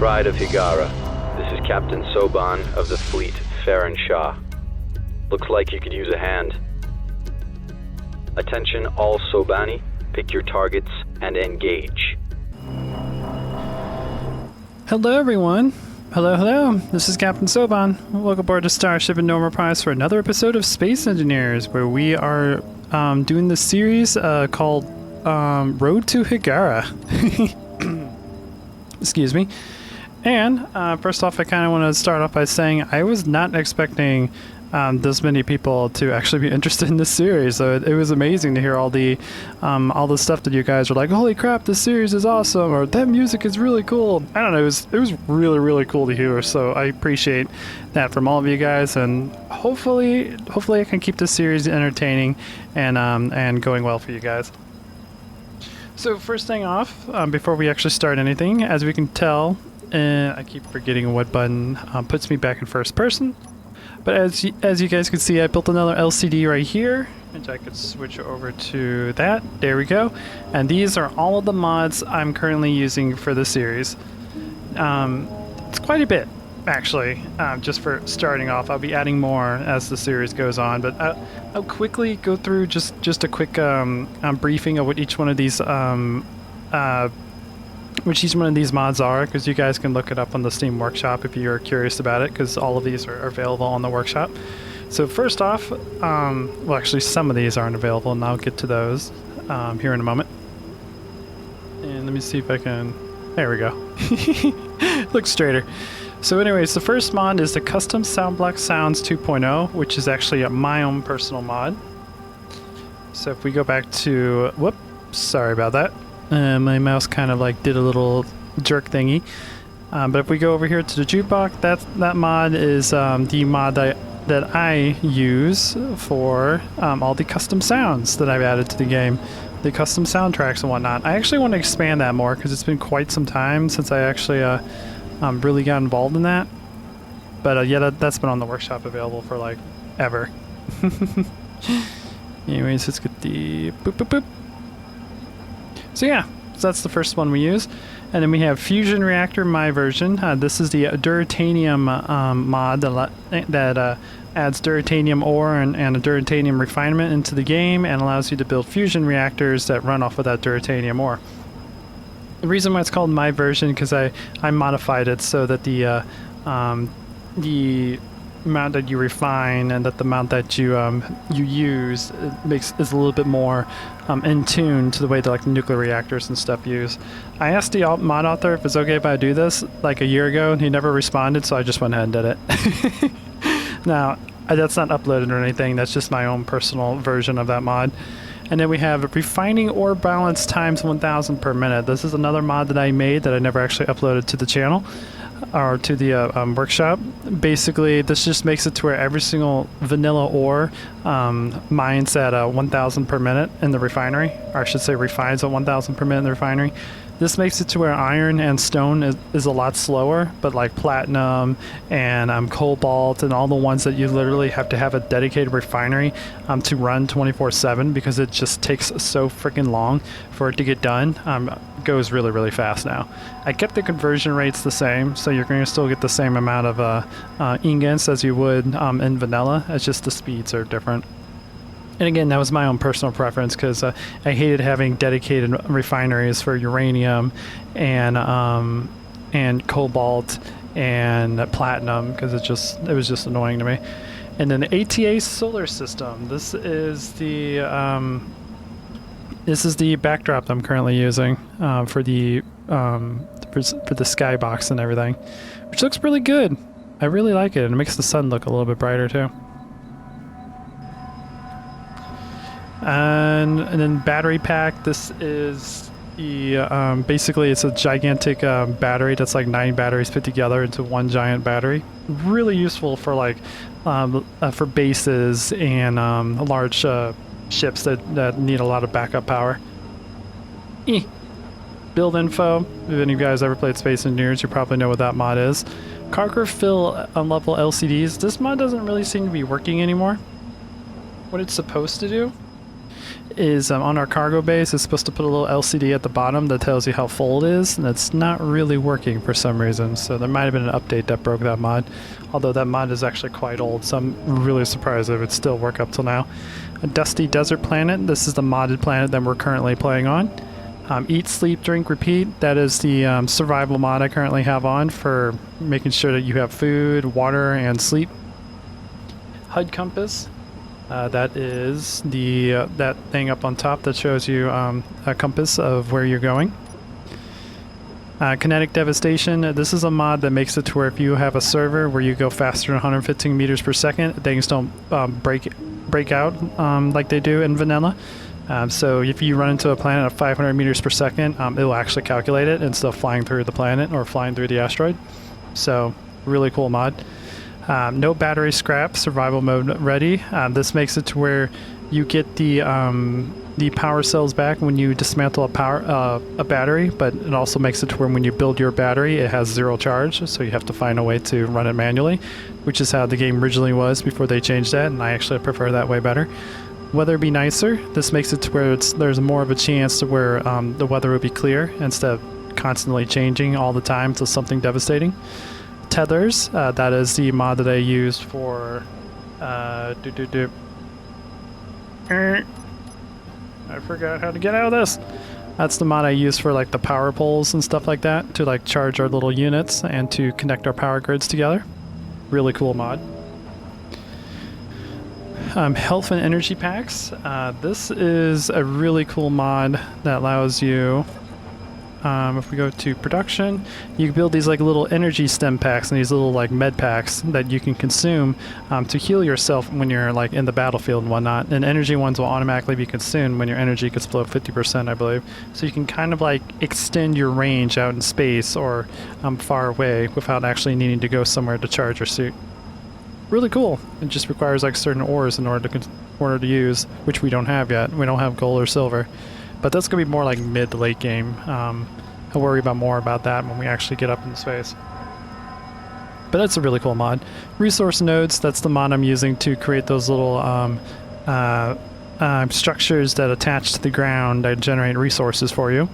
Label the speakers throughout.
Speaker 1: Pride of Hiigara. This is Captain Soban of the fleet, Farron Shah. Looks like you could use a hand. Attention all Sobani, pick your targets and engage.
Speaker 2: Hello everyone. Hello. This is Captain Soban. Welcome aboard to Starship Normal Prize for another episode of Space Engineers, where we are doing this series called Road to Hiigara. Excuse me. And first off, I kind of want to start off by saying I was not expecting this many people to actually be interested in this series. So it was amazing to hear all the stuff that you guys were like, "Holy crap, this series is awesome!" or "That music is really cool." I don't know. It was really cool to hear. So I appreciate that from all of you guys, and hopefully I can keep this series entertaining and going well for you guys. So first thing off, before we actually start anything, as we can tell, I keep forgetting what button puts me back in first person. But as you guys can see, I built another LCD right here, which I could switch over to that. There we go. And these are all of the mods I'm currently using for the series. It's quite a bit, actually, just for starting off. I'll be adding more as the series goes on, but I'll quickly go through just a quick briefing of what each one of these mods are, because you guys can look it up on the Steam Workshop if you're curious about it, because all of these are available on the workshop. So first off, well, actually some of these aren't available, and I'll get to those here in a moment. And let me see if I can... There we go. Looks straighter. So anyways, the first mod is the Custom Sound Block Sounds 2.0, which is actually my own personal mod. So if we go back to... Whoop, sorry about that. My mouse kind of like did a little jerk thingy. But if we go over here to the jukebox, that mod is the mod that I use for all the custom sounds that I've added to the game, the custom soundtracks and whatnot. I actually want to expand that more because it's been quite some time since I actually really got involved in that. But yeah, that's been on the workshop, available for like ever. Anyways, let's get the boop boop boop. So yeah, so that's the first one we use. And then we have Fusion Reactor, my version. This is the Duratanium mod that adds Duratanium ore and a Duratanium refinement into the game and allows you to build fusion reactors that run off of that Duratanium ore. The reason why it's called my version, because I modified it so that the amount that you refine and that the amount that you use is a little bit more in tune to the way that like nuclear reactors and stuff use. I asked the mod author if it's okay if I do this like a year ago, and he never responded, so I just went ahead and did it. Now that's not uploaded or anything, that's just my own personal version of that mod. And then we have Refining Ore Balance times 1000 per minute. This is another mod that I made that I never actually uploaded to the channel or to the workshop. Basically, this just makes it to where every single vanilla ore mines at 1000 per minute in the refinery, or I should say refines at 1000 per minute in the refinery. This makes it to where iron and stone is a lot slower, but like platinum and cobalt and all the ones that you literally have to have a dedicated refinery to run 24/7, because it just takes so freaking long for it to get done, goes really fast now. I kept the conversion rates the same, so you're going to still get the same amount of ingots as you would in vanilla. It's just the speeds are different. And again, that was my own personal preference, because I hated having dedicated refineries for uranium and cobalt and platinum, because it was just annoying to me. And then the ATA solar system. This is the backdrop that I'm currently using for the skybox and everything, which looks really good. I really like it, and it makes the sun look a little bit brighter too. And then battery pack. This is the basically it's a gigantic battery that's like 9 batteries put together into one giant battery. Really useful for like for bases and large ships that need a lot of backup power. Build info. If any of you guys ever played Space Engineers, you probably know what that mod is. Cargo fill unlevel LCDs. This mod doesn't really seem to be working anymore. What it's supposed to do is on our cargo base. It's supposed to put a little LCD at the bottom that tells you how full it is, and it's not really working for some reason. So there might have been an update that broke that mod, although that mod is actually quite old, so I'm really surprised it would still work up till now. A dusty desert planet. This is the modded planet that we're currently playing on. Eat, sleep, drink, repeat. That is the survival mod I currently have on for making sure that you have food, water, and sleep. HUD compass. That is the that thing up on top that shows you a compass of where you're going. Kinetic devastation. This is a mod that makes it to where if you have a server where you go faster than 115 meters per second, things don't break out like they do in vanilla. So if you run into a planet at 500 meters per second, it will actually calculate it instead of flying through the planet or flying through the asteroid. So really cool mod. No battery scrap, survival mode ready. This makes it to where you get the power cells back when you dismantle a battery, but it also makes it to where when you build your battery, it has 0 charge, so you have to find a way to run it manually, which is how the game originally was before they changed that, and I actually prefer that way better. Weather be nicer. This makes it to where there's more of a chance to where the weather will be clear instead of constantly changing all the time to something devastating. Tethers. That is the mod that I used for I forgot how to get out of this. That's the mod I use for like the power poles and stuff like that to like charge our little units and to connect our power grids together. Really cool mod. Health and energy packs. This is a really cool mod that allows you, if we go to production, you can build these like little energy stem packs and these little like med packs that you can consume to heal yourself when you're like in the battlefield and whatnot. And energy ones will automatically be consumed when your energy gets below 50%, I believe. So you can kind of like extend your range out in space or far away without actually needing to go somewhere to charge your suit. Really cool. It just requires like certain ores in order to use, which we don't have yet. We don't have gold or silver, but that's gonna be more like mid to late game. I'll worry about more about that when we actually get up in space. But that's a really cool mod. Resource nodes. That's the mod I'm using to create those little structures that attach to the ground that generate resources for you.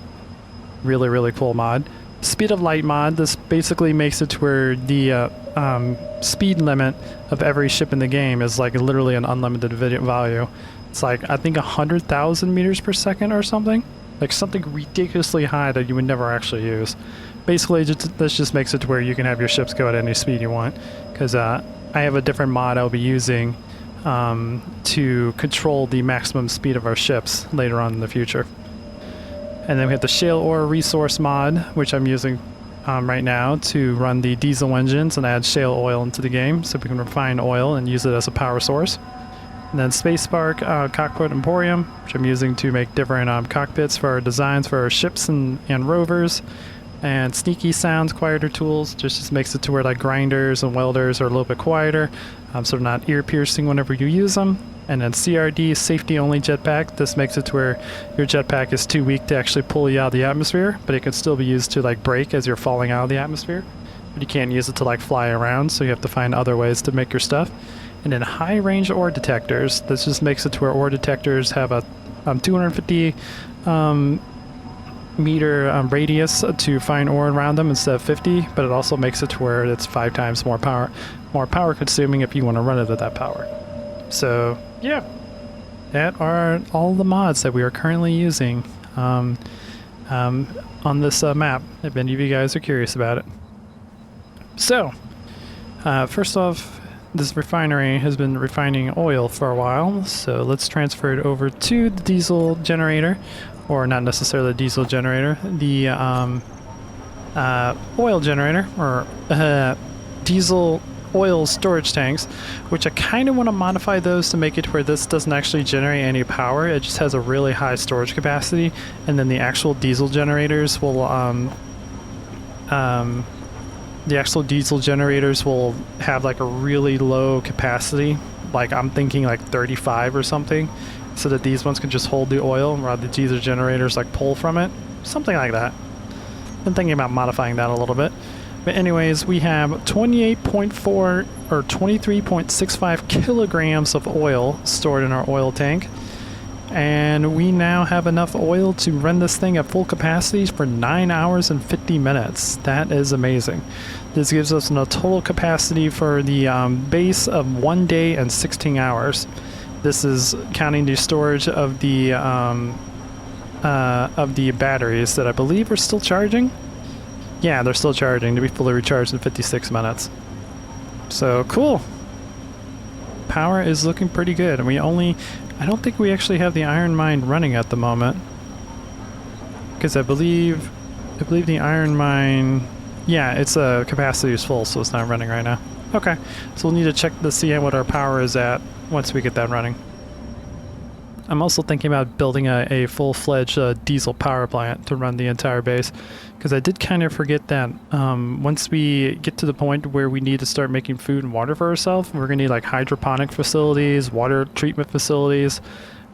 Speaker 2: Really cool mod. Speed of light mod. This basically makes it to where the speed limit of every ship in the game is like literally an unlimited value. It's like I think 100,000 meters per second or something, like something ridiculously high that you would never actually use. Basically, this just makes it to where you can have your ships go at any speed you want. Because I have a different mod I'll be using to control the maximum speed of our ships later on in the future. And then we have the shale ore resource mod, which I'm using right now to run the diesel engines and add shale oil into the game so we can refine oil and use it as a power source. And then Space Spark Cockpit Emporium, which I'm using to make different cockpits for our designs for our ships and rovers. And Sneaky Sounds Quieter Tools just makes it to where like grinders and welders are a little bit quieter, so they're not ear piercing whenever you use them. And then CRD, Safety Only Jetpack. This makes it to where your jetpack is too weak to actually pull you out of the atmosphere, but it can still be used to like brake as you're falling out of the atmosphere. But you can't use it to like fly around, so you have to find other ways to make your stuff. And then high range ore detectors. This just makes it to where ore detectors have a 250 meter radius to find ore around them instead of 50, but it also makes it to where it's 5 times more power consuming if you want to run it at that power. So yeah, that are all the mods that we are currently using on this map, if any of you guys are curious about it. So first off, this refinery has been refining oil for a while, so let's transfer it over to the diesel generator, or not necessarily the diesel generator, the oil generator, or diesel oil storage tanks, which I kind of want to modify those to make it where this doesn't actually generate any power. It just has a really high storage capacity, and then the actual diesel generators will have like a really low capacity, like I'm thinking like 35 or something, so that these ones can just hold the oil while the diesel generators like pull from it, something like that. Been thinking about modifying that a little bit. But anyways, we have 28.4 or 23.65 kilograms of oil stored in our oil tank. And we now have enough oil to run this thing at full capacity for 9 hours and 50 minutes. That is amazing. This gives us a total capacity for the base of 1 day and 16 hours. This is counting the storage of the batteries that I believe are still charging. Yeah, they're still charging to be fully recharged in 56 minutes. So cool. Power is looking pretty good, and I don't think we actually have the iron mine running at the moment, because I believe the iron mine, yeah, its capacity is full, so it's not running right now. Okay, so we'll need to check to see what our power is at once we get that running. I'm also thinking about building a full-fledged diesel power plant to run the entire base, because I did kind of forget that once we get to the point where we need to start making food and water for ourselves, we're going to need like hydroponic facilities, water treatment facilities.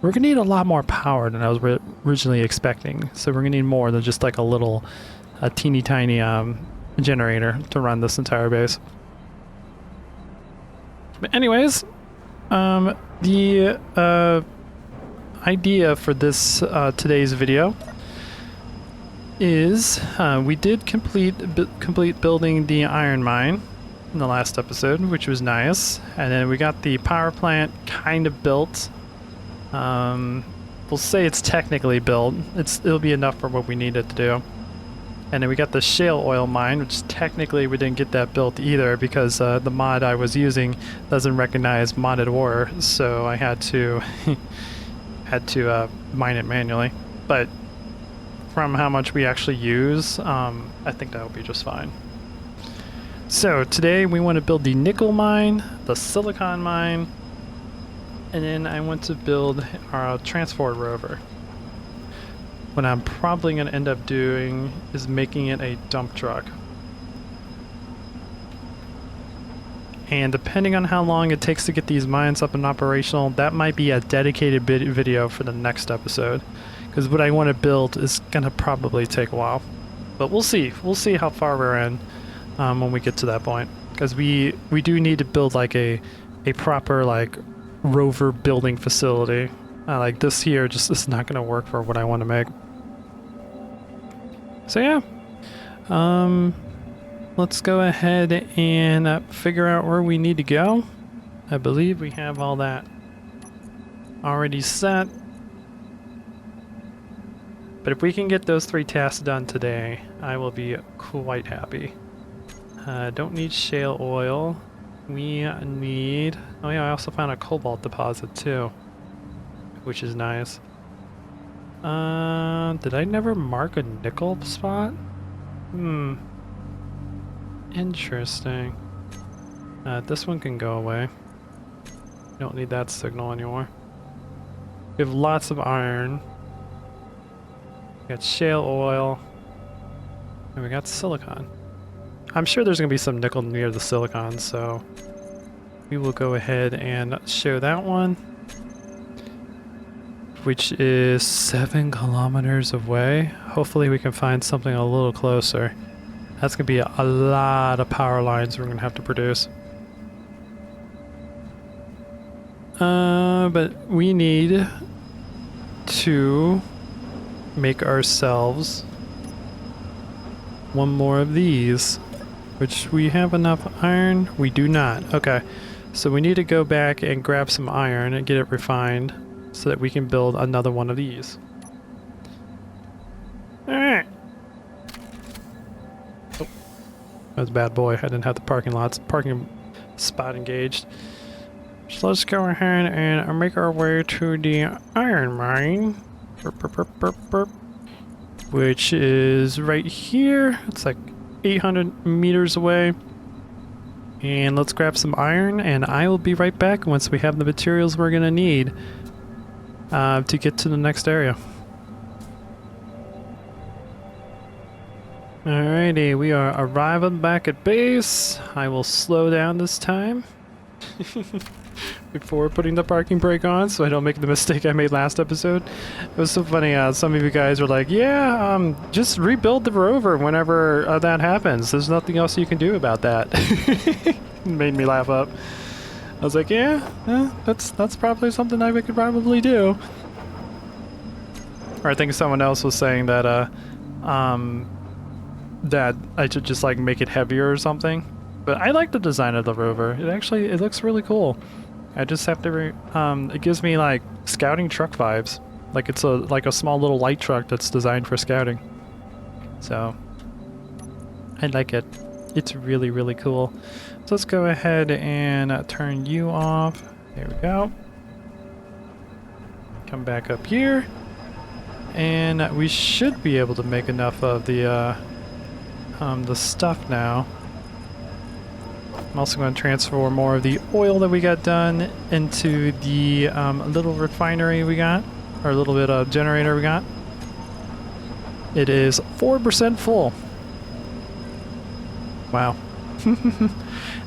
Speaker 2: We're going to need a lot more power than I was originally expecting. So we're going to need more than just like a teeny tiny generator to run this entire base. But anyways, the idea for this today's video is we did complete building the iron mine in the last episode, which was nice, and then we got the power plant kind of built. We'll say it's technically built. It'll be enough for what we needed to do. And then we got the shale oil mine, which technically we didn't get that built either because the mod I was using doesn't recognize modded ore, so I had to mine it manually. But from how much we actually use, I think that will be just fine. So today we want to build the nickel mine, the silicon mine, and then I want to build our transport rover. What I'm probably going to end up doing is making it a dump truck. And depending on how long it takes to get these mines up and operational, that might be a dedicated video for the next episode. Because what I want to build is going to probably take a while. But we'll see. We'll see how far we're in when we get to that point. Because we do need to build like a proper like rover building facility. Like this here just is not going to work for what I want to make. So yeah. Let's go ahead and figure out where we need to go. I believe we have all that already set. But if we can get those 3 tasks done today, I will be quite happy. Don't need shale oil. We need... Oh yeah, I also found a cobalt deposit too, which is nice. Did I never mark a nickel spot? Interesting. This one can go away. Don't need that signal anymore. We have lots of iron. We got shale oil. And we got silicon. I'm sure there's going to be some nickel near the silicon, so we will go ahead and show that one, which is 7 kilometers away. Hopefully we can find something a little closer. That's going to be a lot of power lines we're going to have to produce. But we need to make ourselves one more of these, which we have enough iron. We do not. Okay, so we need to go back and grab some iron and get it refined so that we can build another one of these. Alright. Oh, that was a bad boy. I didn't have the parking spot engaged. So let's go ahead and make our way to the iron mine. Burp, burp, burp, burp, burp. Which is right here. It's like 800 meters away. And let's grab some iron, and I will be right back once we have the materials we're gonna need to get to the next area. Alrighty, we are arriving back at base. I will slow down this time before putting the parking brake on so I don't make the mistake I made last episode. It was so funny, some of you guys were like, yeah, just rebuild the rover whenever that happens. There's nothing else you can do about that. It made me laugh up. I was like, yeah, that's probably something I could probably do. Or I think someone else was saying that that I should just like make it heavier or something. But I like the design of the rover. It looks really cool. I just have to it gives me like scouting truck vibes. Like it's like a small little light truck that's designed for scouting. So I like it. It's really, really cool. So let's go ahead and turn you off. There we go. Come back up here. And we should be able to make enough of the stuff now. I'm also going to transfer more of the oil that we got done into the little refinery we got, or a little bit of generator we got. It is 4% full. Wow.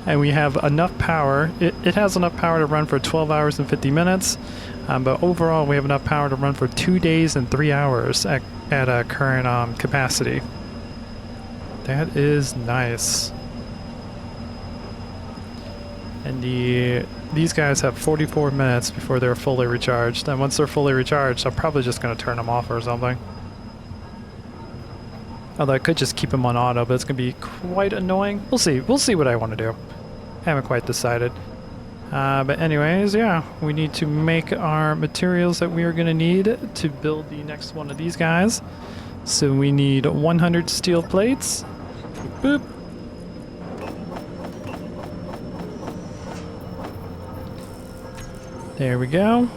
Speaker 2: And we have enough power. It has enough power to run for 12 hours and 50 minutes. But overall, we have enough power to run for 2 days and 3 hours at current capacity. That is nice. And these guys have 44 minutes before they're fully recharged. And once they're fully recharged, I'm probably just going to turn them off or something. Although I could just keep them on auto, but it's going to be quite annoying. We'll see. We'll see what I want to do. Haven't quite decided. But anyways, yeah, we need to make our materials that we are going to need to build the next one of these guys. So we need 100 steel plates. Boop. There we go.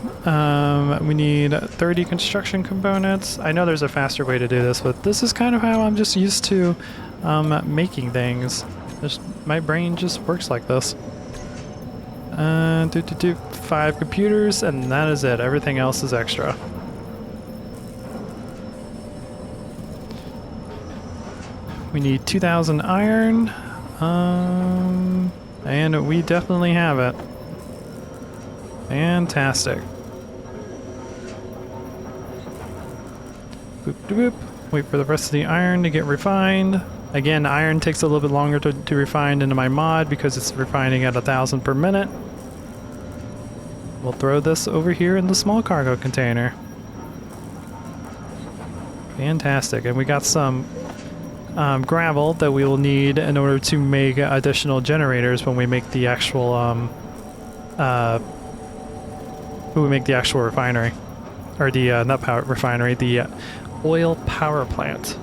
Speaker 2: We need 30 construction components. I know there's a faster way to do this, but this is kind of how I'm just used to making things. My brain just works like this. 5 computers, and that is it. Everything else is extra. We need 2,000 iron, and we definitely have it. Fantastic. Boop, boop, boop. Wait for the rest of the iron to get refined. Again, iron takes a little bit longer to refine into my mod because it's refining at 1,000 per minute. We'll throw this over here in the small cargo container. Fantastic. And we got some gravel that we will need in order to make additional generators when we make the actual refinery, or the not power refinery, the oil power plant.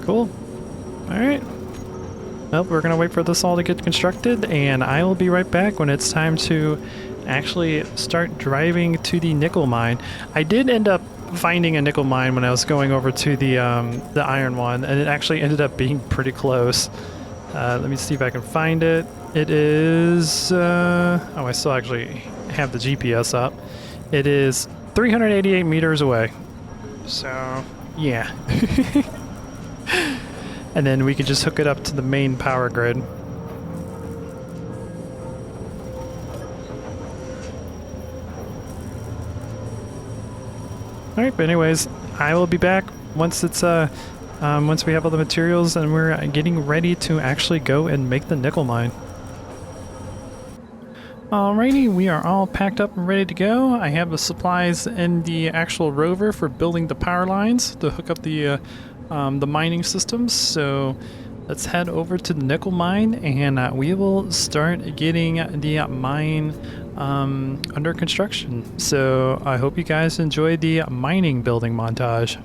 Speaker 2: Cool. All right. Well, we're gonna wait for this all to get constructed, and I will be right back when it's time to actually start driving to the nickel mine. I did end up finding a nickel mine when I was going over to the iron one, and it actually ended up being pretty close. Let me see if I can find it. It is oh, I still actually have the GPS up. It is 388 meters away. So yeah. And then we could just hook it up to the main power grid. Alright, but anyways, I will be back once it's once we have all the materials and we're getting ready to actually go and make the nickel mine. Alrighty, we are all packed up and ready to go. I have the supplies in the actual rover for building the power lines to hook up the mining systems. So let's head over to the nickel mine, and we will start getting the mine under construction. So I hope you guys enjoy the mining building montage.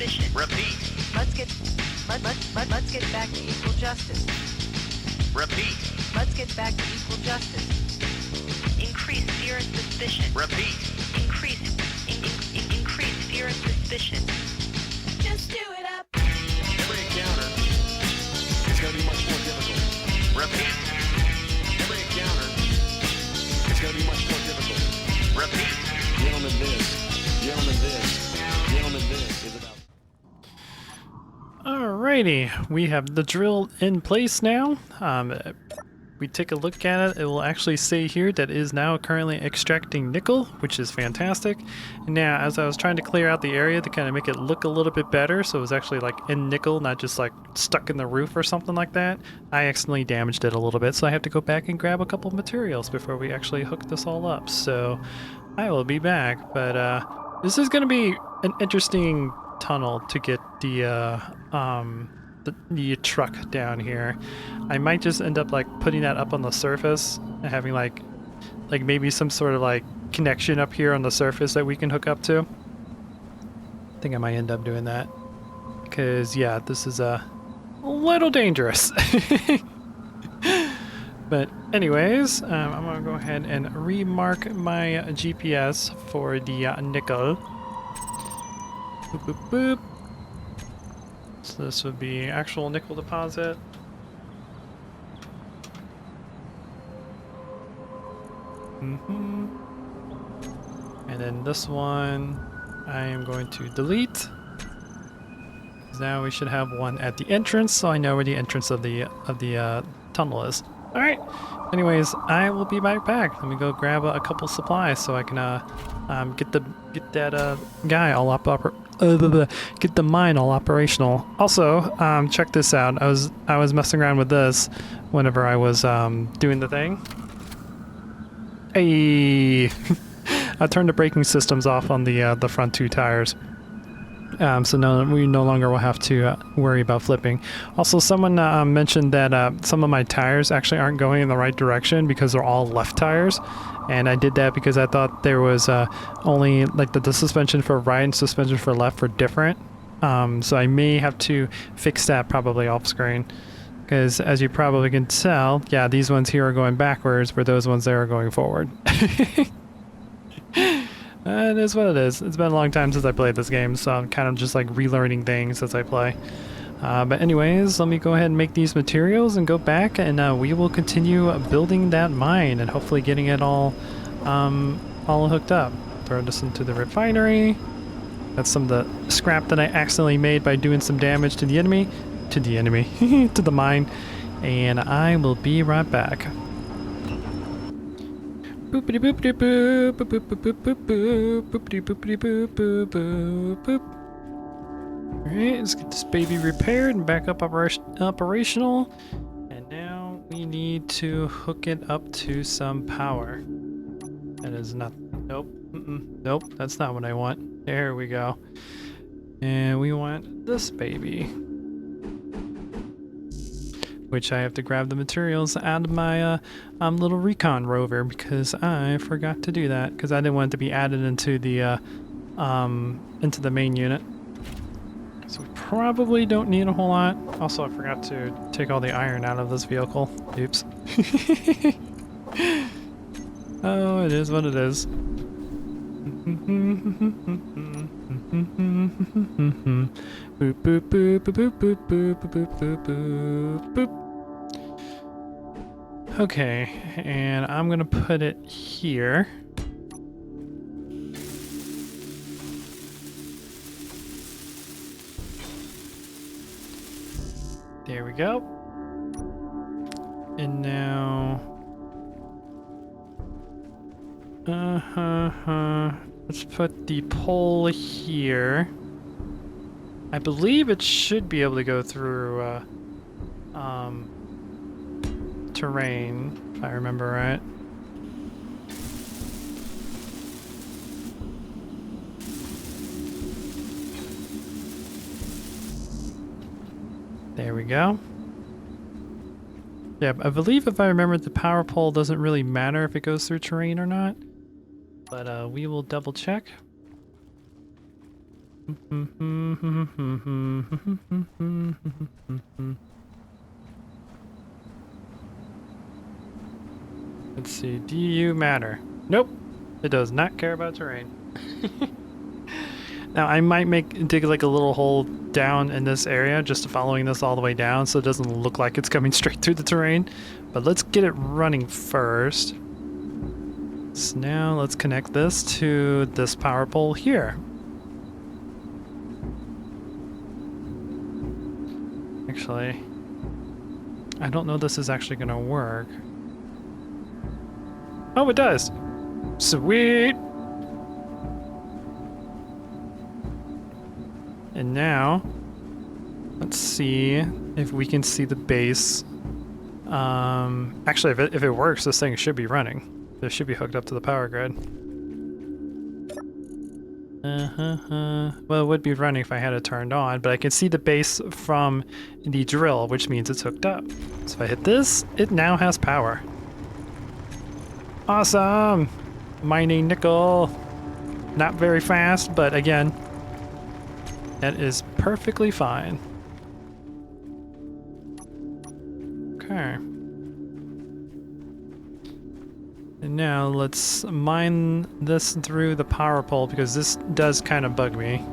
Speaker 3: suspicion.
Speaker 4: Repeat.
Speaker 3: Let's get back to equal justice.
Speaker 4: Repeat.
Speaker 3: Let's get back to equal justice. Increase fear and suspicion.
Speaker 4: Repeat.
Speaker 3: Increase fear and suspicion. Just do it up.
Speaker 4: Every encounter is going to be much more difficult. Repeat. Every encounter is going to be much more difficult. Repeat. Gentlemen, this is about...
Speaker 2: Alrighty, we have the drill in place now. We take a look at it, it will actually say here that it is now currently extracting nickel, which is fantastic. Now, as I was trying to clear out the area to kind of make it look a little bit better, so it was actually like in nickel, not just like stuck in the roof or something like that, I accidentally damaged it a little bit, so I have to go back and grab a couple of materials before we actually hook this all up. So I will be back, but this is going to be an interesting tunnel to get the truck down here. I might just end up like putting that up on the surface and having like maybe some sort of like connection up here on the surface that we can hook up to. I think I might end up doing that because yeah, this is a little dangerous. But anyways, I'm gonna go ahead and remark my GPS for the nickel. Boop, boop, boop. So this would be actual nickel deposit. And then this one I am going to delete. Now we should have one at the entrance, so I know where the entrance of the tunnel is. All right. Anyways, I will be right back. Let me go grab a couple supplies so I can get that guy all get the mine all operational. Also, check this out. I was messing around with this whenever I was doing the thing. Hey, I turned the braking systems off on the front two tires. So we no longer will have to worry about flipping. Also, someone mentioned that some of my tires actually aren't going in the right direction because they're all left tires. And I did that because I thought there was only like the suspension for right and suspension for left were different. So I may have to fix that probably off screen. Because as you probably can tell, yeah, these ones here are going backwards, where those ones there are going forward. It is what it is. It's been a long time since I played this game, so I'm kind of just like relearning things as I play. But anyways, let me go ahead and make these materials and go back, and we will continue building that mine and hopefully getting it all hooked up. Throw this into the refinery. That's some of the scrap that I accidentally made by doing some damage to the enemy. To the mine. And I will be right back. Boopity boopity boop, boop boop boop boop boop, boopity boopity boop boop boop boop. Alright, let's get this baby repaired and back up operational. And now we need to hook it up to some power. That is not, nope, nope, that's not what I want. There we go. And we want this baby. Which I have to grab the materials out of my little recon rover because I forgot to do that because I didn't want it to be added into the main unit. So we probably don't need a whole lot. Also, I forgot to take all the iron out of this vehicle. Oops. Oh, it is what it is. Boop boop boop boop boop boop boop boop boop boop boop. Okay, and I'm gonna put it here. There we go. And now let's put the pole here. I believe it should be able to go through terrain, if I remember right. There we go. Yeah, I believe if I remember, the power pole doesn't really matter if it goes through terrain or not. But we will double check. Let's see. Do you matter? Nope. It does not care about terrain. Now I might dig like a little hole down in this area, just following this all the way down, so it doesn't look like it's coming straight through the terrain. But let's get it running first. So now let's connect this to this power pole here. Actually, I don't know this is actually gonna work. Oh, it does! Sweet! And now, let's see if we can see the base. Actually, if it works, this thing should be running. This should be hooked up to the power grid. Well, it would be running if I had it turned on, but I can see the base from the drill, which means it's hooked up. So if I hit this, it now has power. Awesome! Mining nickel. Not very fast, but again, that is perfectly fine. Okay. And now let's mine this through the power pole because this does kind of bug me.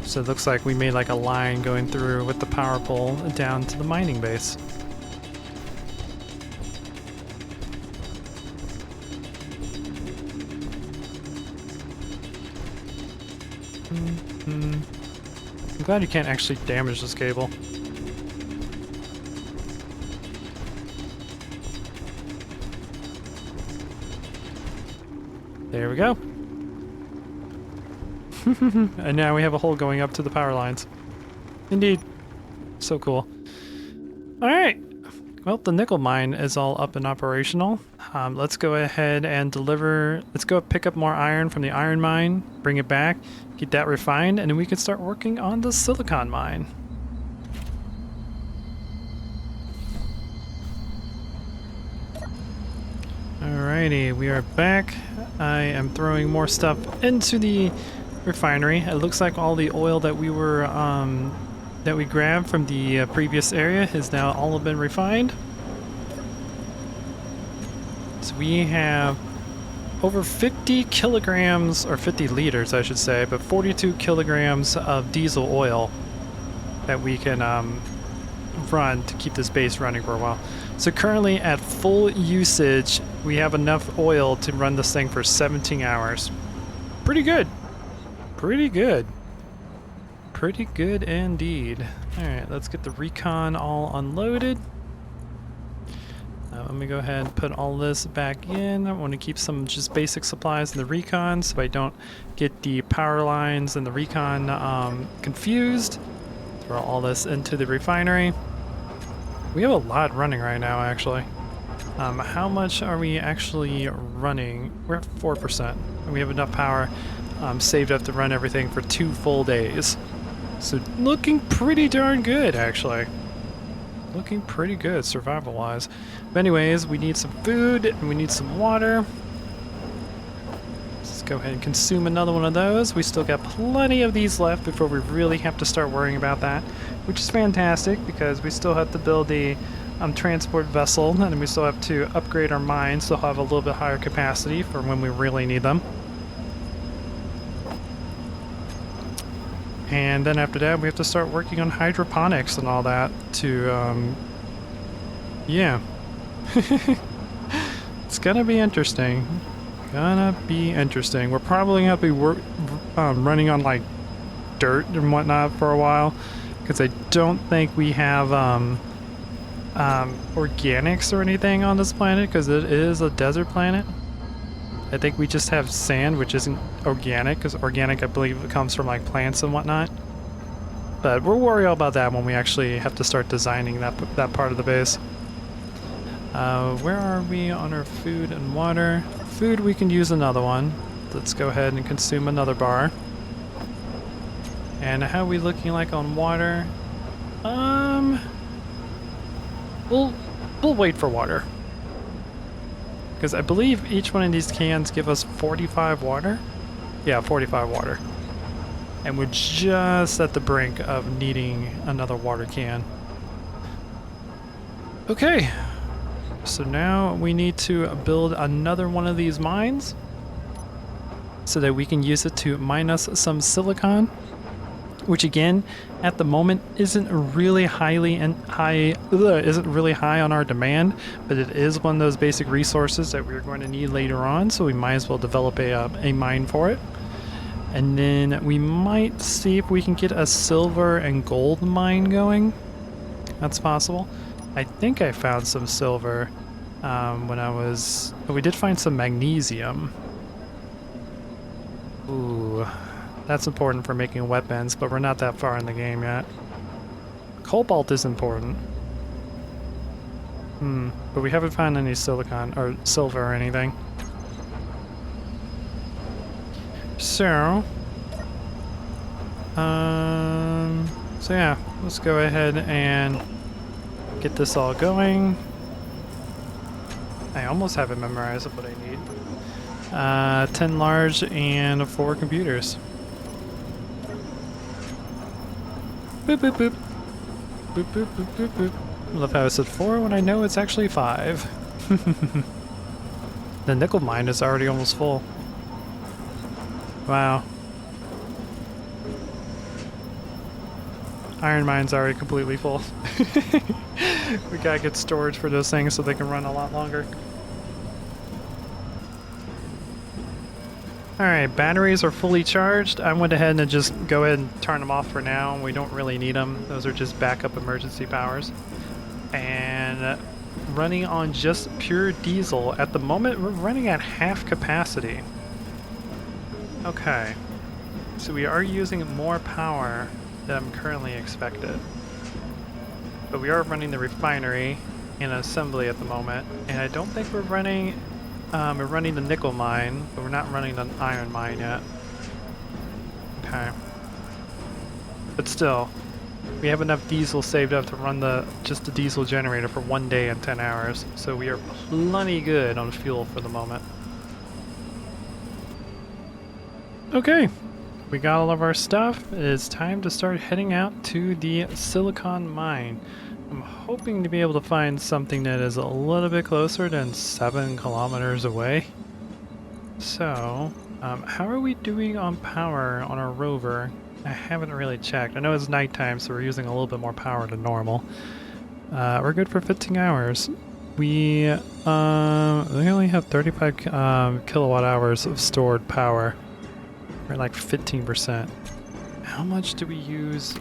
Speaker 2: So it looks like we made like a line going through with the power pole down to the mining base. I'm glad you can't actually damage this cable. There we go. And now we have a hole going up to the power lines. Indeed. So cool. Alright. Well, the nickel mine is all up and operational. Let's go ahead and deliver. Let's go pick up more iron from the iron mine, bring it back, get that refined, and then we can start working on the silicon mine. Alrighty, we are back. I am throwing more stuff into the refinery. It looks like all the oil that we were that we grabbed from the previous area has now all been refined. So we have over 50 kilograms, or 50 liters I should say, but 42 kilograms of diesel oil that we can run to keep this base running for a while. So currently at full usage, we have enough oil to run this thing for 17 hours. Pretty good. Pretty good. Pretty good indeed. Alright, let's get the recon all unloaded. Let me go ahead and put all this back in. I want to keep some just basic supplies in the recon so I don't get the power lines and the recon confused. Throw all this into the refinery. We have a lot running right now, actually. How much are we actually running? We're at 4%. And we have enough power saved up to run everything for 2 full days. So looking pretty darn good, actually. Looking pretty good, survival-wise. But anyways, we need some food, and we need some water. Let's go ahead and consume another one of those. We still got plenty of these left before we really have to start worrying about that, which is fantastic, because we still have to build the transport vessel, and then we still have to upgrade our mines to have a little bit higher capacity for when we really need them. And then after that, we have to start working on hydroponics and all that to, yeah. It's gonna be interesting. Gonna be interesting. We're probably gonna be running on, like, dirt and whatnot for a while, because I don't think we have, organics or anything on this planet, because it is a desert planet. I think we just have sand, which isn't organic, because organic, I believe, it comes from like plants and whatnot. But we'll worry about that when we actually have to start designing that part of the base. Where are we on our food and water? Food, we can use another one. Let's go ahead and consume another bar. And how are we looking like on water? Um, we'll wait for water. Because I believe each one of these cans give us 45 water. Yeah, 45 water. And we're just at the brink of needing another water can. Okay. So now we need to build another one of these mines so that we can use it to mine us some silicon, which again, at the moment isn't really isn't really high on our demand, but it is one of those basic resources that we're going to need later on, so we might as well develop a mine for it. And then we might see if we can get a silver and gold mine going. That's possible. I think I found some silver when I was... But we did find some magnesium. Ooh, that's important for making weapons, but we're not that far in the game yet. Cobalt is important. But we haven't found any silicon or silver or anything. So yeah, let's go ahead and get this all going. I almost have it memorized of what I need. 10 large and 4 computers. Boop, boop, boop. Boop, boop, boop, boop, boop. I love how I said 4 when I know it's actually 5. The nickel mine is already almost full. Wow. Iron mine's already completely full. We gotta get storage for those things so they can run a lot longer. Alright, batteries are fully charged. I went ahead and just go ahead and turn them off for now. We don't really need them. Those are just backup emergency powers. And running on just pure diesel. At the moment, we're running at half capacity. Okay. So we are using more power than I'm currently expected. But we are running the refinery and assembly at the moment. And I don't think we're running the nickel mine, but we're not running the iron mine yet. Okay. But still, we have enough diesel saved up to run just the diesel generator for 1 day and 10 hours. So we are plenty good on fuel for the moment. Okay. We got all of our stuff. It is time to start heading out to the silicon mine. I'm hoping to be able to find something that is a little bit closer than 7 kilometers away. So, how are we doing on power on our rover? I haven't really checked. I know it's nighttime, so we're using a little bit more power than normal. We're good for 15 hours. We only have 35 kilowatt hours of stored power. We're like 15%. How much do we use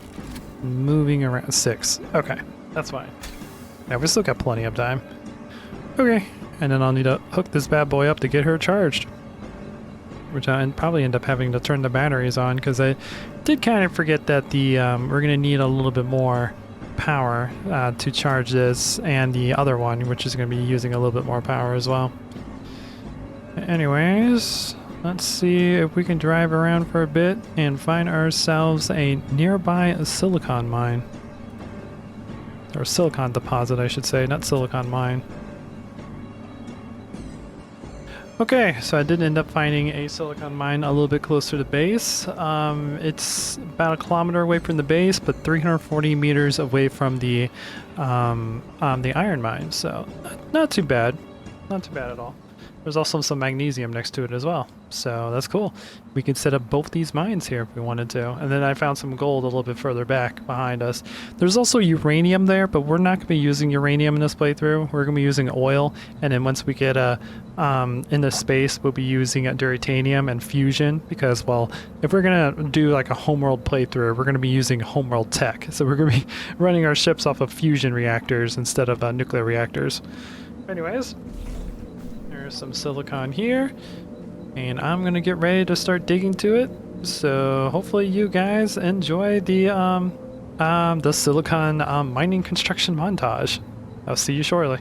Speaker 2: moving around? 6. Okay, that's fine. Yeah, we still got plenty of time. Okay, and then I'll need to hook this bad boy up to get her charged. Which I'll probably end up having to turn the batteries on, because I did kind of forget that we're going to need a little bit more power to charge this and the other one, which is going to be using a little bit more power as well. Anyways, let's see if we can drive around for a bit and find ourselves a nearby silicon mine. Or silicon deposit, I should say, not silicon mine. Okay, so I did end up finding a silicon mine a little bit closer to base. It's about 1 kilometer away from the base, but 340 meters away from the iron mine. So not too bad, not too bad at all. There's also some magnesium next to it as well, so that's cool. We can set up both these mines here if we wanted to. And then I found some gold a little bit further back behind us. There's also uranium there, but we're not going to be using uranium in this playthrough. We're going to be using oil, and then once we get in this space, we'll be using deuterium and fusion, because, well, if we're going to do like a homeworld playthrough, we're going to be using homeworld tech. So we're going to be running our ships off of fusion reactors instead of nuclear reactors. Anyways, there's some silicon here, and I'm gonna get ready to start digging to it. So hopefully you guys enjoy the silicon mining construction montage. I'll see you shortly.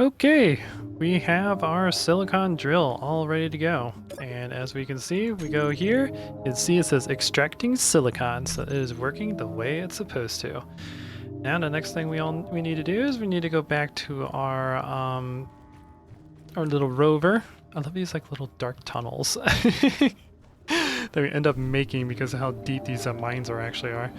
Speaker 2: Okay, we have our silicon drill all ready to go. And as we can see, we go here, you can see it says extracting silicon, so it is working the way it's supposed to. Now the next thing we need to do is we need to go back to our little rover. I love these like little dark tunnels that we end up making because of how deep these mines actually are.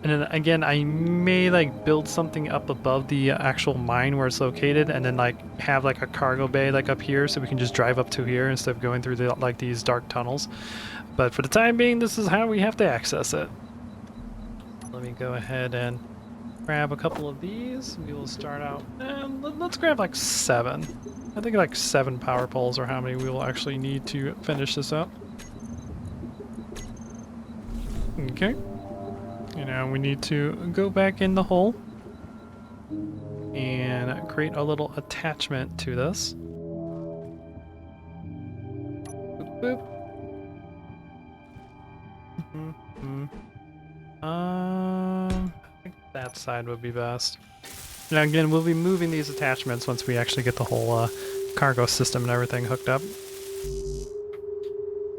Speaker 2: And then again, I may like build something up above the actual mine where it's located, and then like have like a cargo bay like up here, so we can just drive up to here instead of going through the like these dark tunnels. But for the time being, this is how we have to access it. Let me go ahead and grab a couple of these. We will start out, and let's grab like 7. I think like 7 power poles are how many we will actually need to finish this up. Okay. You know, we need to go back in the hole and create a little attachment to this. Boop, boop. I think that side would be best. Now again, we'll be moving these attachments once we actually get the whole cargo system and everything hooked up.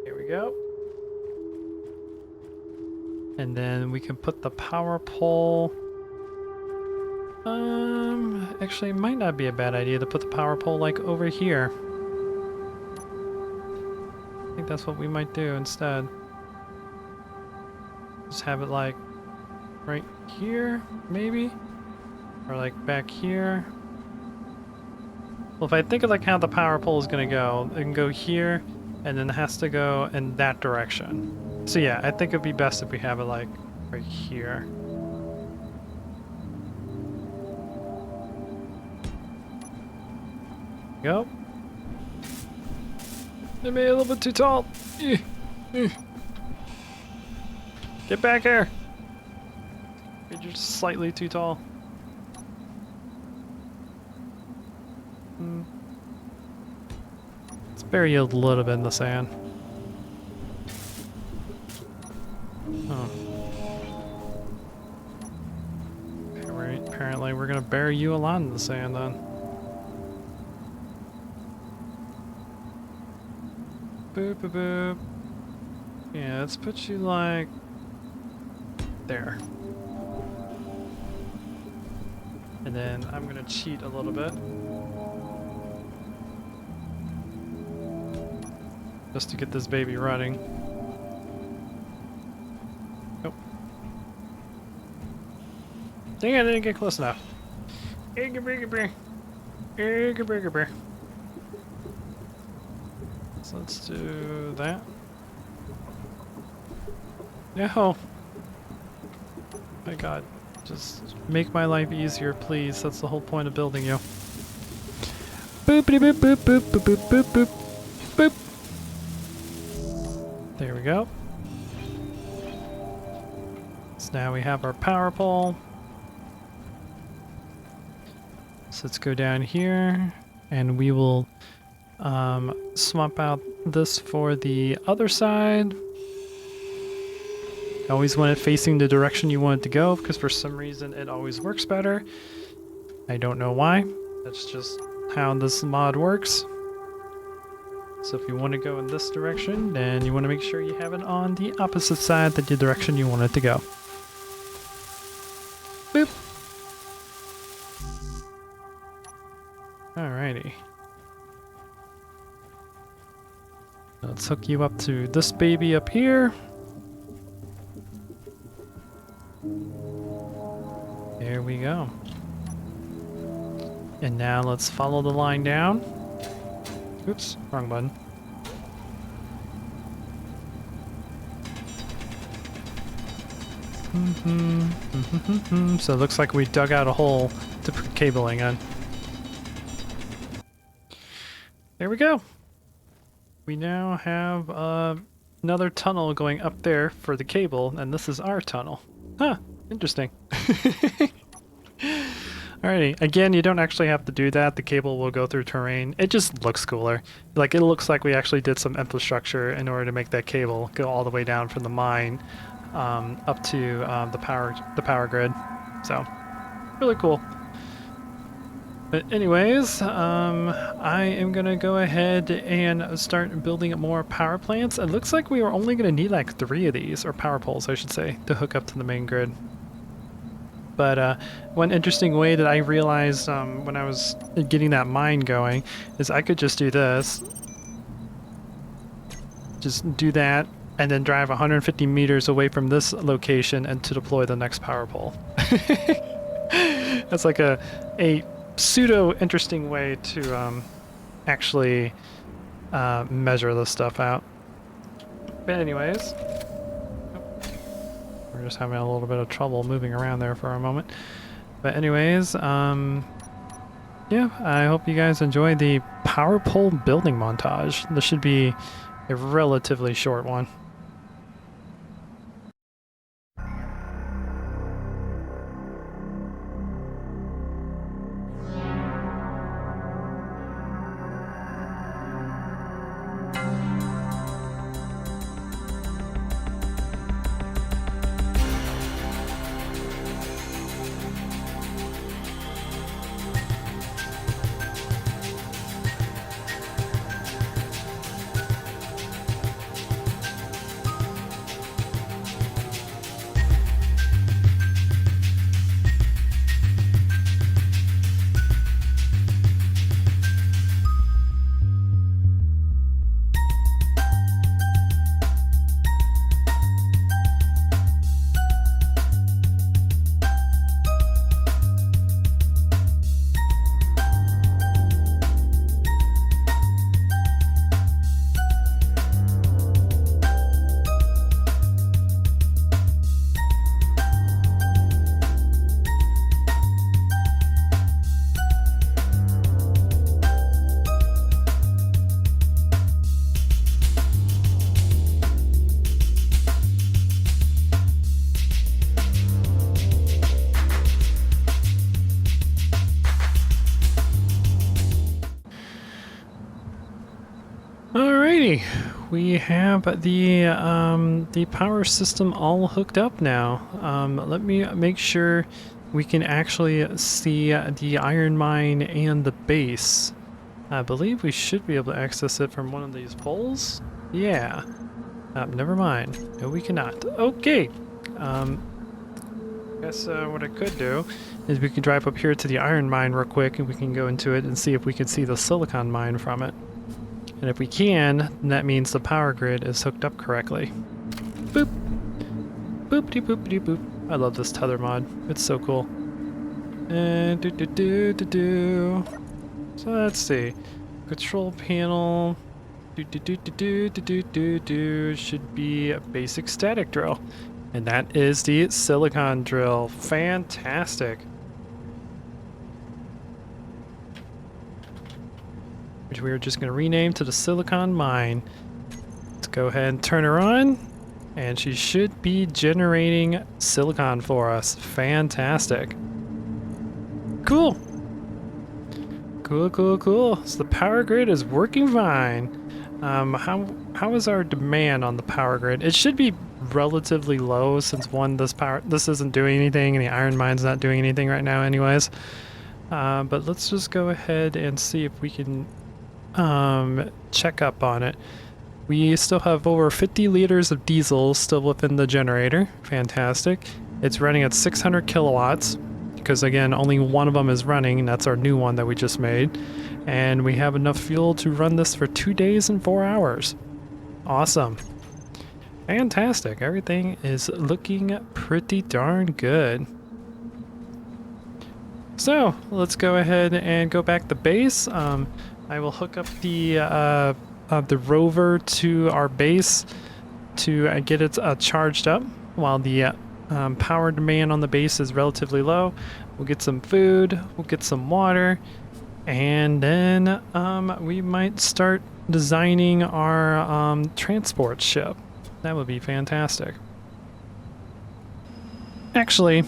Speaker 2: Here we go. And then we can put the power pole. Actually, it might not be a bad idea to put the power pole like over here. I think that's what we might do instead. Just have it like right here, maybe? Or like back here. Well, if I think of like how the power pole is gonna go, it can go here, and then it has to go in that direction. So yeah, I think it'd be best if we have it like right here. Go. They made it a little bit too tall. Get back here. You're just slightly too tall. Let's bury you a little bit in the sand. Oh. Apparently we're gonna bury you a lot in the sand then. Boop boop boop. Yeah, let's put you like there. And then I'm gonna cheat a little bit. Just to get this baby running. Nope. Dang it, I didn't get close enough. So let's do that. No! My god. Just make my life easier, please. That's the whole point of building you. Boopity boop boop boop boop boop boop boop. Boop. There we go. So now we have our power pole. So let's go down here, and we will swap out this for the other side. Always want it facing the direction you want it to go, because for some reason it always works better. I don't know why. That's just how this mod works. So if you want to go in this direction, then you want to make sure you have it on the opposite side than the direction you want it to go. Boop. Alrighty. Let's hook you up to this baby up here. There we go. And now let's follow the line down. Oops, wrong button. So it looks like we dug out a hole to put cabling in. There we go. We now have another tunnel going up there for the cable, and this is our tunnel. Huh, interesting. Alrighty, again, you don't actually have to do that. The cable will go through terrain. It just looks cooler. Like, it looks like we actually did some infrastructure in order to make that cable go all the way down from the mine up to the power grid. So, really cool. But anyways, I am gonna go ahead and start building up more power plants. It looks like we are only gonna need like 3 of these, or power poles I should say, to hook up to the main grid. But one interesting way that I realized when I was getting that mine going is I could just do this. Just do that and then drive 150 meters away from this location and to deploy the next power pole. That's like a pseudo interesting way to actually measure this stuff out. But anyways, we're just having a little bit of trouble moving around there for a moment. But anyways, yeah, I hope you guys enjoyed the power pole building montage. This should be a relatively short one. Alrighty, we have the power system all hooked up now. Let me make sure we can actually see the iron mine and the base. I believe we should be able to access it from one of these poles. Yeah. Never mind. No, we cannot. Okay. Guess what I could do is we can drive up here to the iron mine real quick and we can go into it and see if we can see the silicon mine from it. And if we can, then that means the power grid is hooked up correctly. Boop. Boop-de boop-de boop. I love this tether mod. It's so cool. And do. So let's see. Control panel. Do. Should be a basic static drill. And that is the silicon drill. Fantastic. Which we are just going to rename to the silicon mine. Let's go ahead and turn her on. And she should be generating silicon for us. Fantastic. Cool. Cool. So the power grid is working fine. How is our demand on the power grid? It should be relatively low since this isn't doing anything and the iron mine's not doing anything right now anyways. But let's just go ahead and see if we can check up on it. We still have over 50 liters of diesel still within the generator. Fantastic. It's running at 600 kilowatts because again only one of them is running, and that's our new one that we just made. And we have enough fuel to run this for 2 days and 4 hours. Awesome. Fantastic. Everything is looking pretty darn good. So let's go ahead and go back to base. I will hook up the rover to our base to get it charged up while the power demand on the base is relatively low. We'll get some food, we'll get some water, and then we might start designing our transport ship. That would be fantastic. Actually,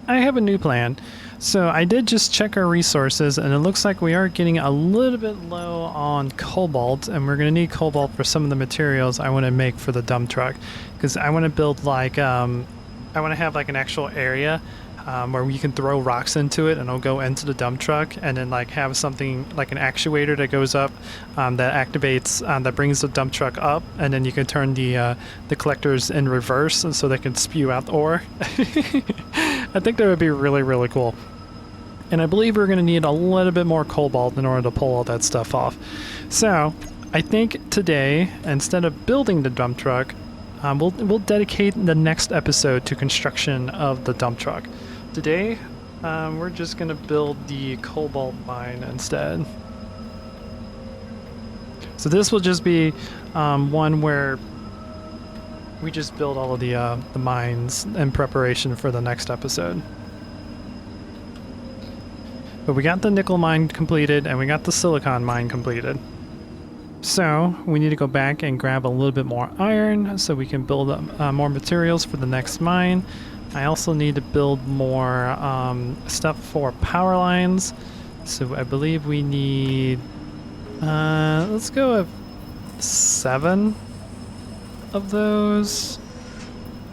Speaker 2: I have a new plan. So I did just check our resources, and it looks like we are getting a little bit low on cobalt, and we're going to need cobalt for some of the materials I want to make for the dump truck, because I want to build like I want to have like an actual area where we can throw rocks into it and it'll go into the dump truck, and then like have something like an actuator that goes up that activates that brings the dump truck up, and then you can turn the collectors in reverse and so they can spew out the ore. I think that would be really, really cool. And I believe we're going to need a little bit more cobalt in order to pull all that stuff off. So I think today, instead of building the dump truck, we'll dedicate the next episode to construction of the dump truck. Today, we're just going to build the cobalt mine instead. So this will just be one where we just build all of the mines in preparation for the next episode. But we got the nickel mine completed and we got the silicon mine completed. So we need to go back and grab a little bit more iron so we can build more materials for the next mine. I also need to build more stuff for power lines. So I believe we need, let's go with 7 of those.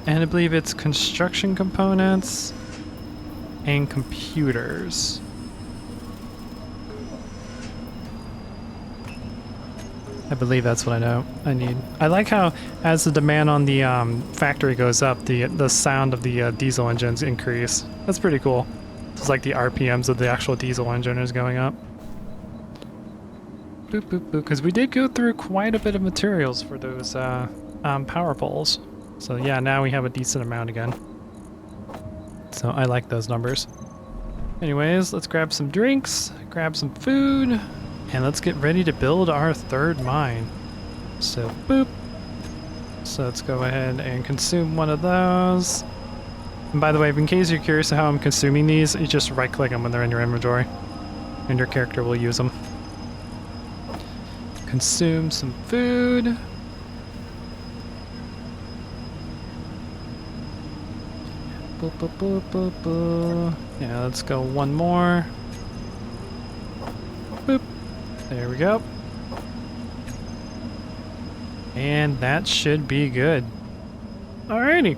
Speaker 2: And I believe it's construction components and computers. I believe that's what I need. I like how as the demand on the factory goes up, the sound of the diesel engines increase. That's pretty cool. It's like the RPMs of the actual diesel engine is going up. Boop, boop, boop. Because we did go through quite a bit of materials for those power poles. So yeah, now we have a decent amount again. So I like those numbers. Anyways, let's grab some drinks, grab some food. And let's get ready to build our third mine. So, boop. So let's go ahead and consume one of those. And by the way, in case you're curious how I'm consuming these, you just right-click them when they're in your inventory. And your character will use them. Consume some food. Boop, boop, boop, boop, boop. Yeah, let's go one more. Boop. There we go. And that should be good. Alrighty.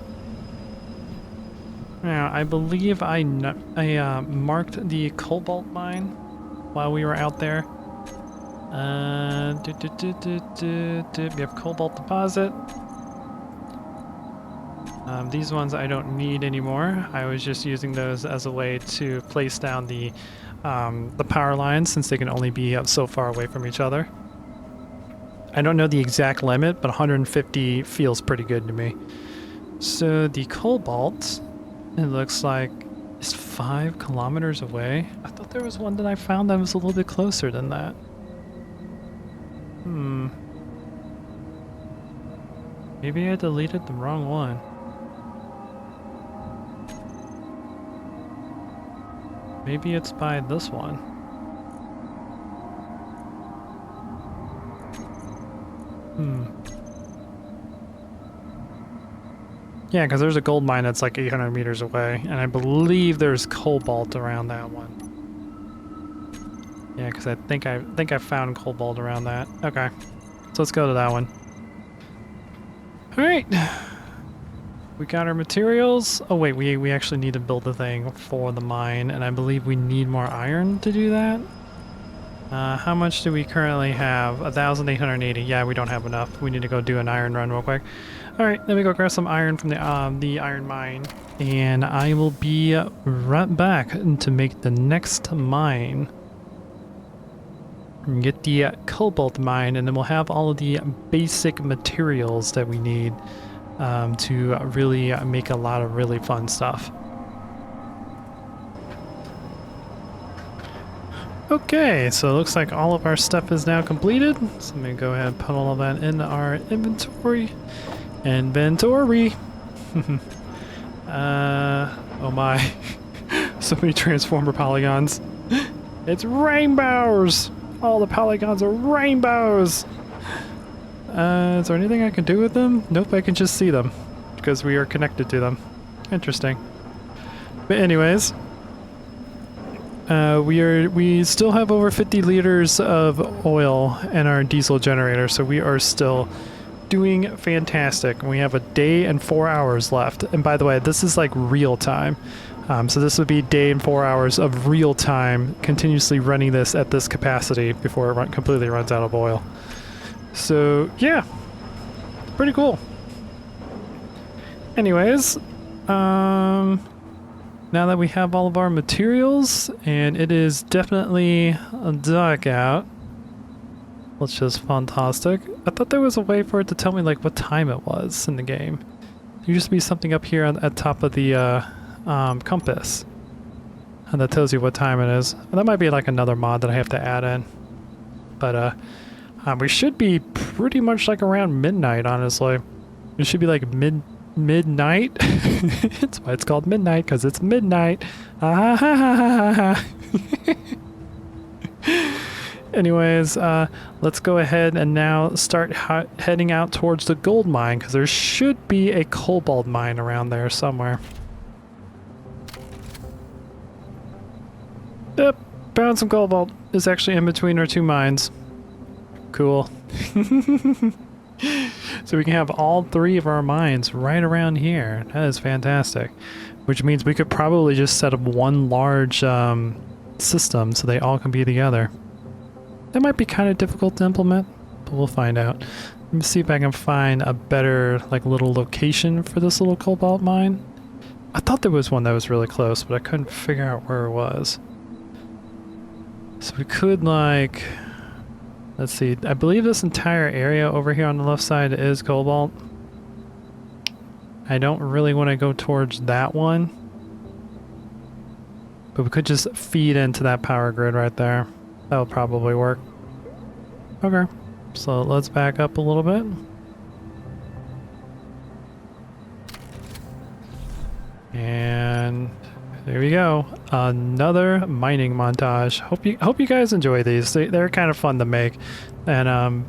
Speaker 2: Now, I believe I marked the cobalt mine while we were out there. We have cobalt deposit. These ones I don't need anymore. I was just using those as a way to place down the power lines, since they can only be so far away from each other. I don't know the exact limit, but 150 feels pretty good to me. So the cobalt, it looks like, is 5 kilometers away. I thought there was one that I found that was a little bit closer than that. Maybe I deleted the wrong one. Maybe it's by this one. Yeah, because there's a gold mine that's like 800 meters away, and I believe there's cobalt around that one. Yeah, because I think I found cobalt around that. Okay, so let's go to that one. All right. We got our materials. Oh wait, we actually need to build the thing for the mine, and I believe we need more iron to do that. How much do we currently have? 1,880. Yeah, we don't have enough. We need to go do an iron run real quick. All right, let me go grab some iron from the iron mine, and I will be right back to make the next mine. And get the cobalt mine, and then we'll have all of the basic materials that we need to really make a lot of really fun stuff. Okay, so it looks like all of our stuff is now completed. So let me go ahead and put all of that in our inventory. Inventory! Oh my. So many transformer polygons. It's rainbows! All the polygons are rainbows! Is there anything I can do with them? Nope, I can just see them because we are connected to them. Interesting. But anyways, we still have over 50 liters of oil in our diesel generator, so we are still doing fantastic. We have a day and 4 hours left. And by the way, this is like real time. So this would be day and 4 hours of real time, continuously running this at this capacity before it completely runs out of oil. So yeah, pretty cool. Anyways, now that we have all of our materials and it is definitely dark out, which is fantastic. I thought there was a way for it to tell me like what time it was in the game. There used to be something up here at top of the compass, and that tells you what time it is. And that might be like another mod that I have to add in. But we should be pretty much like around midnight, honestly. It should be like midnight. That's why it's called midnight, because it's midnight. Anyways, let's go ahead and now start heading out towards the gold mine, because there should be a cobalt mine around there somewhere. Yep, found some cobalt. It's actually in between our two mines. Cool. So we can have all three of our mines right around here. That is fantastic. Which means we could probably just set up one large system so they all can be together. That might be kind of difficult to implement, but we'll find out. Let me see if I can find a better like little location for this little cobalt mine. I thought there was one that was really close, but I couldn't figure out where it was. So we could like, let's see, I believe this entire area over here on the left side is cobalt. I don't really want to go towards that one, but we could just feed into that power grid right there. That would probably work. Okay, so let's back up a little bit. And there we go. Another mining montage. Hope you guys enjoy these. They're kind of fun to make. And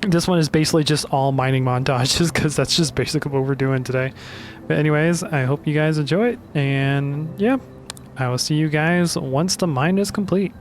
Speaker 2: this one is basically just all mining montages because that's just basically what we're doing today. But anyways, I hope you guys enjoy it. And yeah, I will see you guys once the mine is complete.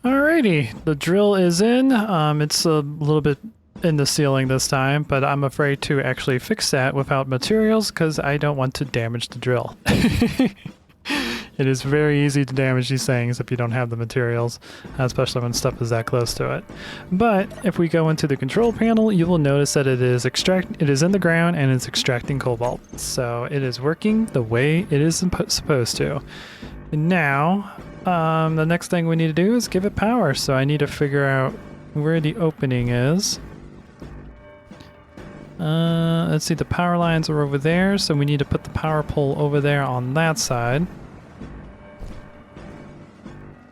Speaker 2: Alrighty, the drill is in. It's a little bit in the ceiling this time, but I'm afraid to actually fix that without materials because I don't want to damage the drill. It is very easy to damage these things if you don't have the materials, especially when stuff is that close to it. But if we go into the control panel, you will notice that it is in the ground and it's extracting cobalt. So it is working the way it is supposed to. And now, the next thing we need to do is give it power. So I need to figure out where the opening is. Let's see, the power lines are over there, so we need to put the power pole over there on that side.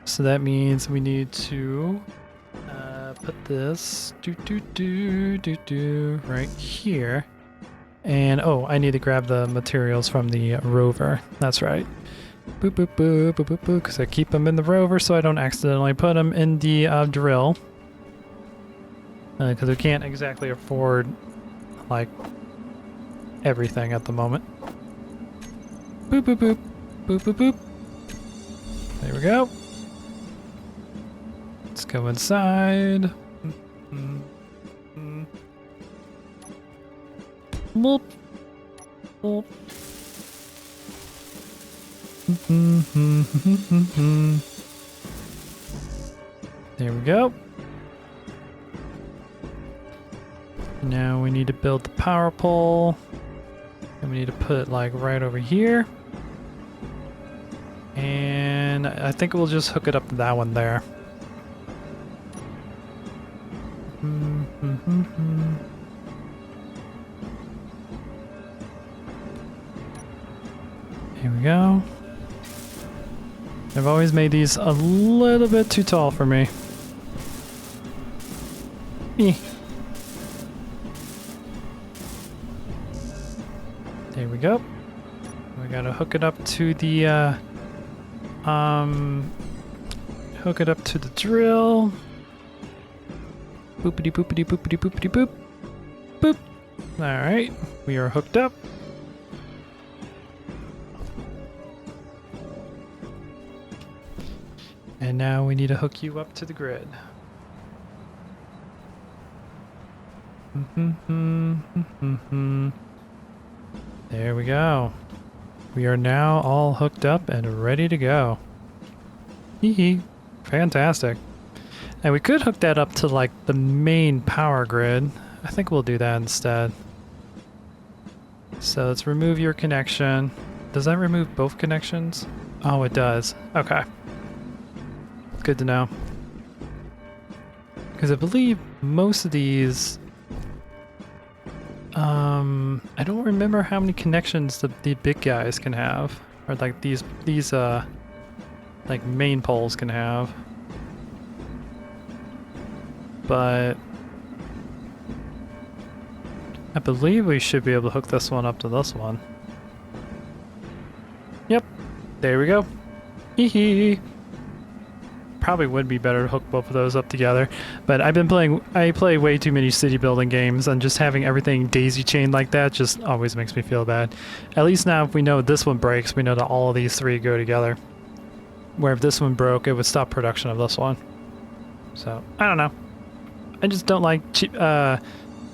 Speaker 2: So that means we need to put this right here. And oh, I need to grab the materials from the rover. That's right. Boop, boop, boop, boop, boop, boop, because I keep them in the rover so I don't accidentally put them in the drill. Because we can't exactly afford, like, everything at the moment. Boop, boop, boop, boop, boop, boop. There we go. Let's go inside. Boop. Boop. There we go. Now we need to build the power pole. And we need to put it like right over here. And I think we'll just hook it up to that one there. Here we go. I've always made these a little bit too tall for me. Eh. There we go. We gotta hook it up to the hook it up to the drill. Boopity boopity boopity boopity boop. Boop. Alright, we are hooked up. And now we need to hook you up to the grid. There we go. We are now all hooked up and ready to go. Hee. Fantastic. And we could hook that up to like the main power grid. I think we'll do that instead. So let's remove your connection. Does that remove both connections? Oh, it does. Okay. Good to know. Because I believe most of these... I don't remember how many connections the big guys can have. Or like these like main poles can have. But... I believe we should be able to hook this one up to this one. Yep. There we go. Hee hee. Probably would be better to hook both of those up together, but I play way too many city building games, and just having everything daisy chained like that just always makes me feel bad. At least now if we know this one breaks, we know that all of these three go together. Where if this one broke, it would stop production of this one. So, I don't know. I just don't like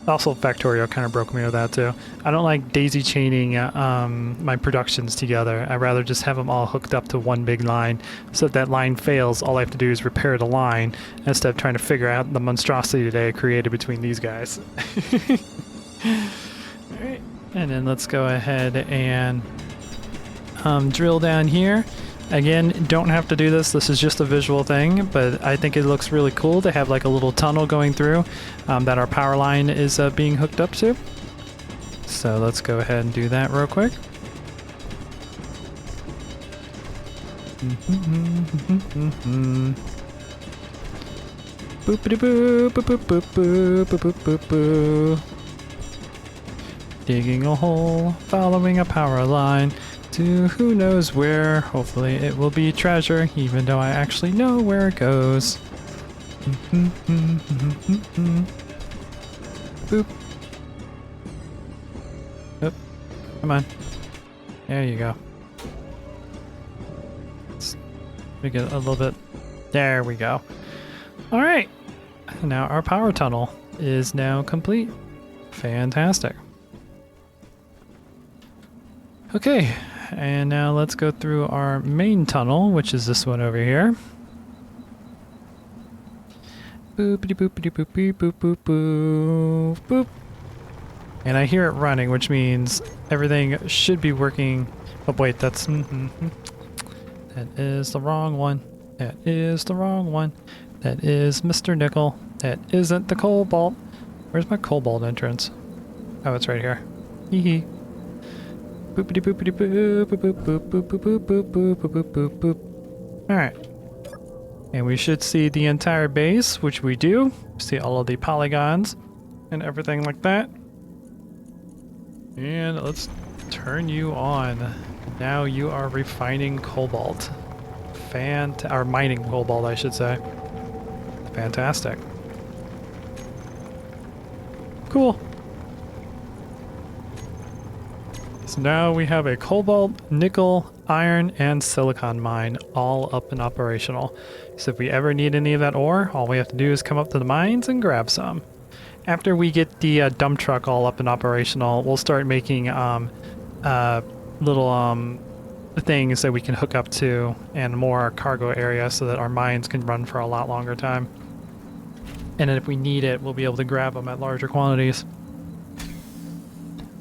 Speaker 2: also Factorio kind of broke me with that too. I don't like daisy chaining my productions together. I'd rather just have them all hooked up to one big line, so if that line fails, all I have to do is repair the line instead of trying to figure out the monstrosity that I created between these guys. Alright, and then let's go ahead and drill down here. Again, don't have to do this. This is just a visual thing, but I think it looks really cool to have like a little tunnel going through that our power line is being hooked up to. So let's go ahead and do that real quick. Boopity boop, boop, boop, boop, boop, boop, boop, boop, boop. Digging a hole, following a power line. To who knows where. Hopefully it will be treasure, even though I actually know where it goes. Boop. Oop. Come on. There you go. Let's make it a little bit. There we go. Alright. Now our power tunnel is now complete. Fantastic. Okay. And now let's go through our main tunnel, which is this one over here. Boopity boopity boopy boop boop boop boop. And I hear it running, which means everything should be working. Oh wait, that's that is the wrong one. That is the wrong one. That is Mr. Nickel. That isn't the cobalt. Where's my cobalt entrance? Oh, it's right here. Hee hee. Boopity boopity boop boop boop boop boop boop boop boop boop boop boop boop. Alright. And we should see the entire base, which we do. See all of the polygons and everything like that. And let's turn you on. Now you are refining cobalt. Or mining cobalt, I should say. Fantastic. Cool. So now we have a cobalt, nickel, iron, and silicon mine all up and operational. So if we ever need any of that ore, all we have to do is come up to the mines and grab some. After we get the dump truck all up and operational, we'll start making little things that we can hook up to and more cargo area so that our mines can run for a lot longer time. And then if we need it, we'll be able to grab them at larger quantities.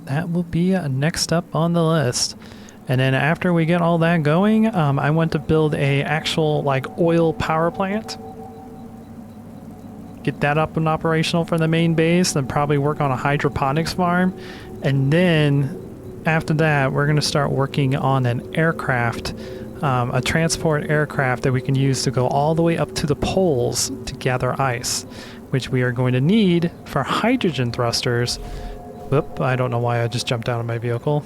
Speaker 2: That will be next up on the list. And then after we get all that going, I want to build a actual like oil power plant. Get that up and operational for the main base, then probably work on a hydroponics farm. And then after that, we're going to start working on an aircraft, a transport aircraft that we can use to go all the way up to the poles to gather ice, which we are going to need for hydrogen thrusters. Whoop, I don't know why I just jumped out of my vehicle.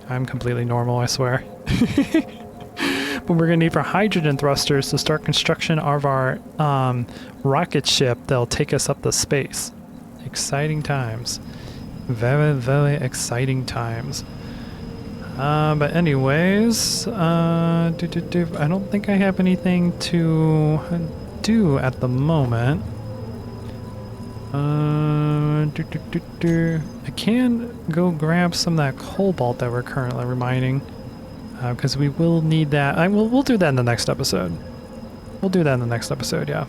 Speaker 2: I'm completely normal, I swear. But we're going to need for hydrogen thrusters to start construction of our rocket ship that'll take us up to space. Exciting times. Very, very exciting times. But anyways, I don't think I have anything to do at the moment. I can go grab some of that cobalt that we're currently mining, because we will need that. We'll do that in the next episode. We'll do that in the next episode, yeah.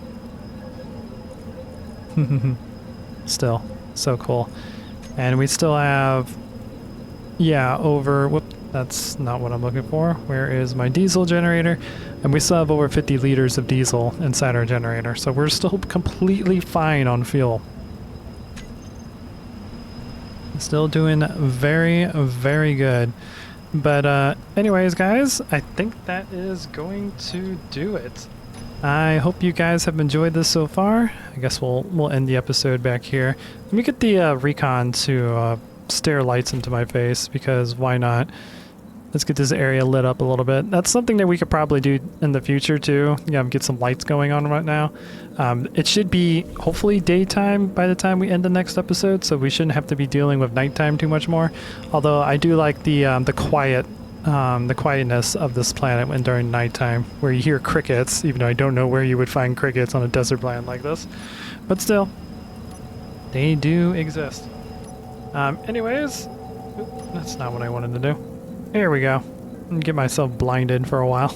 Speaker 2: Still, so cool. And we still have, whoop, that's not what I'm looking for. Where is my diesel generator? And we still have over 50 liters of diesel inside our generator, so we're still completely fine on fuel. Still doing very, very good. But anyways, guys, I think that is going to do it. I hope you guys have enjoyed this so far. I guess we'll end the episode back here. Let me get the recon to stare lights into my face, because why not? Let's get this area lit up a little bit. That's something that we could probably do in the future too. Get some lights going on right now. It should be hopefully daytime by the time we end the next episode, so we shouldn't have to be dealing with nighttime too much more. Although I do like the quietness of this planet when during nighttime, where you hear crickets, even though I don't know where you would find crickets on a desert planet like this. But still, they do exist. Anyways, oop, that's not what I wanted to do. Here we go. Get myself blinded for a while.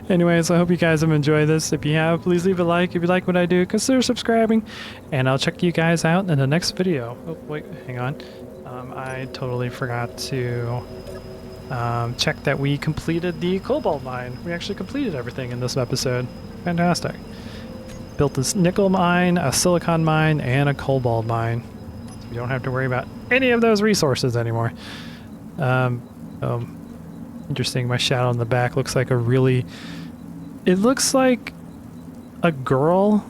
Speaker 2: Anyways, I hope you guys have enjoyed this. If you have, please leave a like. If you like what I do, consider subscribing. And I'll check you guys out in the next video. Oh, wait, hang on. I totally forgot to check that we completed the cobalt mine. We actually completed everything in this episode. Fantastic. Built this nickel mine, a silicon mine, and a cobalt mine. So we don't have to worry about any of those resources anymore. Interesting, my shadow in the back looks like it looks like a girl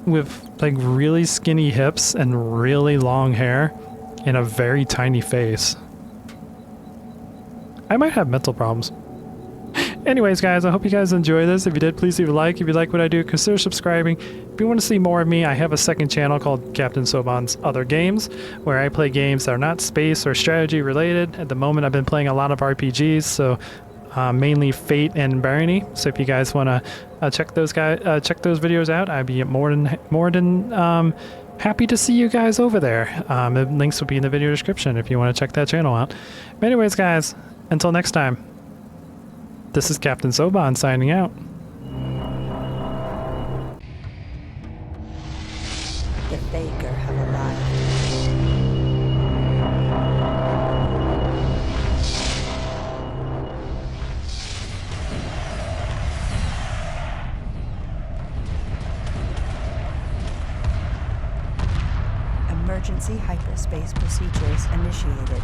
Speaker 2: with like really skinny hips and really long hair and a very tiny face. I might have mental problems. Anyways, guys, I hope you guys enjoy this. If you did, please leave a like. If you like what I do, consider subscribing. If you want to see more of me, I have a second channel called Captain Soban's Other Games, where I play games that are not space or strategy related. At the moment, I've been playing a lot of RPGs, so mainly Fate and Barony. So if you guys want to check those videos out, I'd be more than happy to see you guys over there. The links will be in the video description if you want to check that channel out. But anyways, guys, until next time. This is Captain Soban signing out.
Speaker 5: The Faker have arrived. Emergency hyperspace procedures initiated.